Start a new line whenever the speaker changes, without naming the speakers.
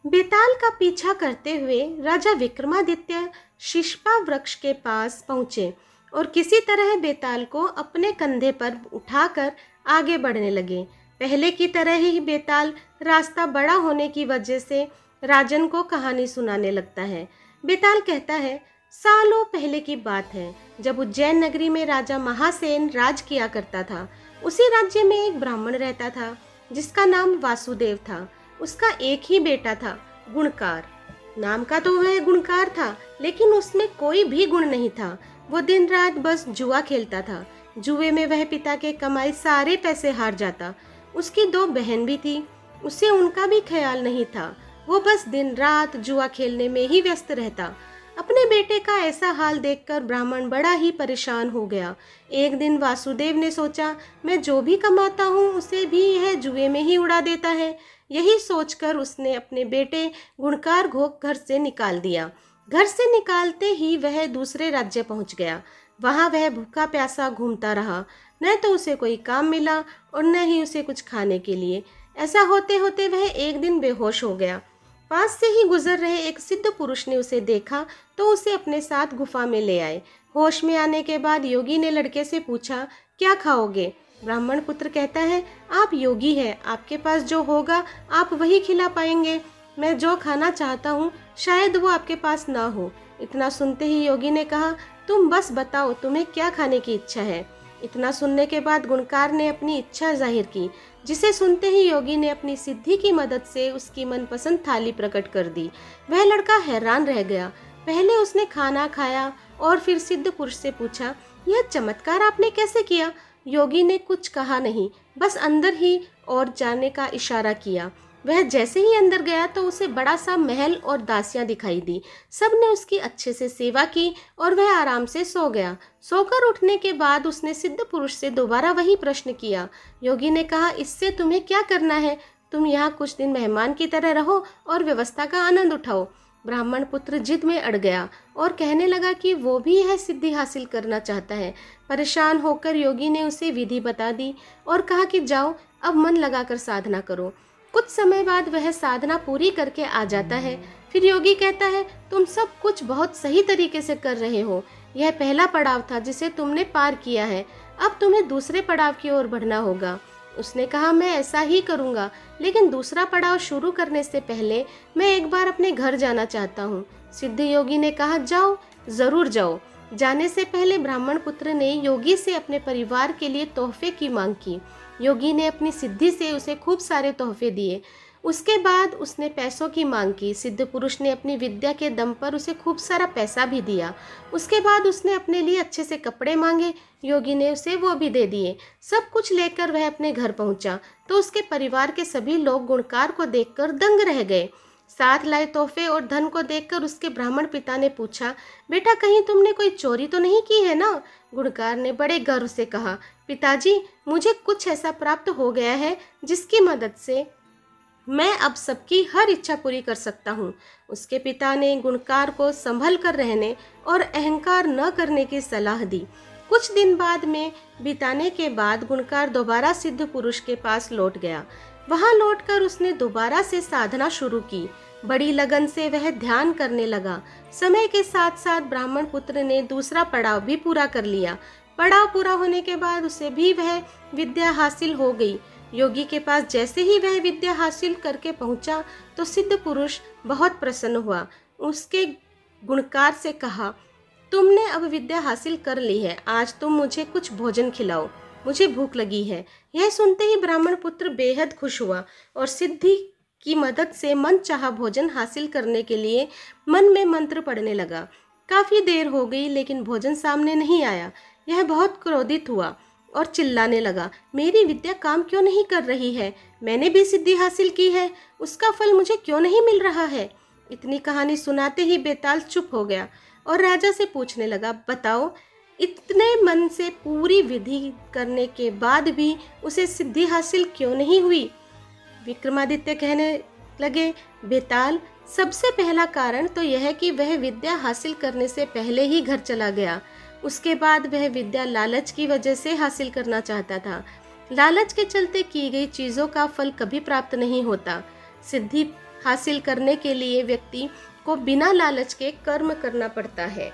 बेताल का पीछा करते हुए राजा विक्रमादित्य शिशपा वृक्ष के पास पहुंचे और किसी तरह बेताल को अपने कंधे पर उठाकर आगे बढ़ने लगे। पहले की तरह ही बेताल रास्ता बड़ा होने की वजह से राजन को कहानी सुनाने लगता है। बेताल कहता है, सालों पहले की बात है, जब उज्जैन नगरी में राजा महासेन राज किया करता था। उसी राज्य में एक ब्राह्मण रहता था जिसका नाम वासुदेव था। उसका एक ही बेटा था, गुणकार। नाम का तो वह गुणकार था, लेकिन उसमें कोई भी गुण नहीं था। वो दिन रात बस जुआ खेलता था। जुए में वह पिता के कमाए सारे पैसे हार जाता। उसकी दो बहन भी थी, उसे उनका भी ख्याल नहीं था। वो बस दिन रात जुआ खेलने में ही व्यस्त रहता। अपने बेटे का ऐसा हाल देखकर ब्राह्मण बड़ा ही परेशान हो गया। एक दिन वासुदेव ने सोचा, मैं जो भी कमाता हूँ उसे भी यह जुए में ही उड़ा देता है। यही सोचकर उसने अपने बेटे गुणकार को घर से निकाल दिया। घर से निकालते ही वह दूसरे राज्य पहुंच गया। वहां वह भूखा प्यासा घूमता रहा। न तो उसे कोई काम मिला और न ही उसे कुछ खाने के लिए। ऐसा होते होते वह एक दिन बेहोश हो गया। पास से ही गुजर रहे एक सिद्ध पुरुष ने उसे देखा तो उसे अपने साथ गुफा में ले आए। होश में आने के बाद योगी ने लड़के से पूछा, क्या खाओगे? ब्राह्मण पुत्र कहता है, आप योगी हैं, आपके पास जो होगा आप वही खिला पाएंगे। मैं जो खाना चाहता हूँ शायद वो आपके पास ना हो। इतना सुनते ही योगी ने कहा, तुम बस बताओ तुम्हें क्या खाने की इच्छा है। इतना सुनने के बाद गुणकार ने अपनी इच्छा जाहिर की, जिसे सुनते ही योगी ने अपनी सिद्धि की मदद से उसकी मनपसंद थाली प्रकट कर दी। वह लड़का हैरान रह गया। पहले उसने खाना खाया और फिर सिद्ध पुरुष से पूछा, यह चमत्कार आपने कैसे किया? योगी ने कुछ कहा नहीं, बस अंदर ही और जाने का इशारा किया। वह जैसे ही अंदर गया तो उसे बड़ा सा महल और दासियां दिखाई दी। सबने उसकी अच्छे से सेवा की और वह आराम से सो गया। सोकर उठने के बाद उसने सिद्ध पुरुष से दोबारा वही प्रश्न किया। योगी ने कहा, इससे तुम्हें क्या करना है? तुम यहाँ कुछ दिन मेहमान की तरह रहो और व्यवस्था का आनंद उठाओ। ब्राह्मण पुत्र जिद में अड़ गया और कहने लगा कि वो भी यह सिद्धि हासिल करना चाहता है। परेशान होकर योगी ने उसे विधि बता दी और कहा कि जाओ, अब मन लगाकर साधना करो। कुछ समय बाद वह साधना पूरी करके आ जाता है। फिर योगी कहता है, तुम सब कुछ बहुत सही तरीके से कर रहे हो। यह पहला पड़ाव था जिसे तुमने पार किया है। अब तुम्हें दूसरे पड़ाव की ओर बढ़ना होगा। उसने कहा, मैं ऐसा ही करूँगा, लेकिन दूसरा पड़ाव शुरू करने से पहले मैं एक बार अपने घर जाना चाहता हूँ। सिद्ध योगी ने कहा, जाओ, जरूर जाओ। जाने से पहले ब्राह्मण पुत्र ने योगी से अपने परिवार के लिए तोहफे की मांग की। योगी ने अपनी सिद्धि से उसे खूब सारे तोहफे दिए। उसके बाद उसने पैसों की मांग की। सिद्ध पुरुष ने अपनी विद्या के दम पर उसे खूब सारा पैसा भी दिया। उसके बाद उसने अपने लिए अच्छे से कपड़े मांगे। योगी ने उसे वो भी दे दिए। सब कुछ लेकर वह अपने घर पहुंचा तो उसके परिवार के सभी लोग गुणकार को देखकर दंग रह गए। साथ लाए तोहफे और धन को देखकर उसके ब्राह्मण पिता ने पूछा, बेटा कहीं तुमने कोई चोरी तो नहीं की है ना? गुणकार ने बड़े गर्व से कहा, पिताजी मुझे कुछ ऐसा प्राप्त हो गया है जिसकी मदद से मैं अब सबकी हर इच्छा पूरी कर सकता हूँ। उसके पिता ने गुणकार को संभल कर रहने और अहंकार न करने की सलाह दी। कुछ दिन बाद में बिताने के बाद गुणकार दोबारा सिद्ध पुरुष के पास लौट गया। वहां लौटकर उसने दोबारा से साधना शुरू की। बड़ी लगन से वह ध्यान करने लगा। समय के साथ साथ ब्राह्मण पुत्र ने दूसरा पड़ाव भी पूरा कर लिया। पड़ाव पूरा होने के बाद उसे भी वह विद्या हासिल हो गई। योगी के पास जैसे ही वह विद्या हासिल करके पहुंचा तो सिद्ध पुरुष बहुत प्रसन्न हुआ। उसके गुणकार से कहा, तुमने अब विद्या हासिल कर ली है, आज तुम मुझे कुछ भोजन खिलाओ, मुझे भूख लगी है। यह सुनते ही ब्राह्मण पुत्र बेहद खुश हुआ और सिद्धि की मदद से मन चाहा भोजन हासिल करने के लिए मन में मंत्र पढ़ने लगा। काफी देर हो गई लेकिन भोजन सामने नहीं आया। यह बहुत क्रोधित हुआ और चिल्लाने लगा, मेरी विद्या काम क्यों नहीं कर रही है? मैंने भी सिद्धि हासिल की है, उसका फल मुझे क्यों नहीं मिल रहा है? इतनी कहानी सुनाते ही बेताल चुप हो गया और राजा से पूछने लगा, बताओ, इतने मन से पूरी विधि करने के बाद भी उसे सिद्धि हासिल क्यों नहीं हुई? विक्रमादित्य कहने लगे, बेताल, सबसे पहला कारण तो यह है कि वह विद्या हासिल करने से पहले ही घर चला गया। उसके बाद वह विद्या लालच की वजह से हासिल करना चाहता था। लालच के चलते की गई चीज़ों का फल कभी प्राप्त नहीं होता। सिद्धि हासिल करने के लिए व्यक्ति को बिना लालच के कर्म करना पड़ता है।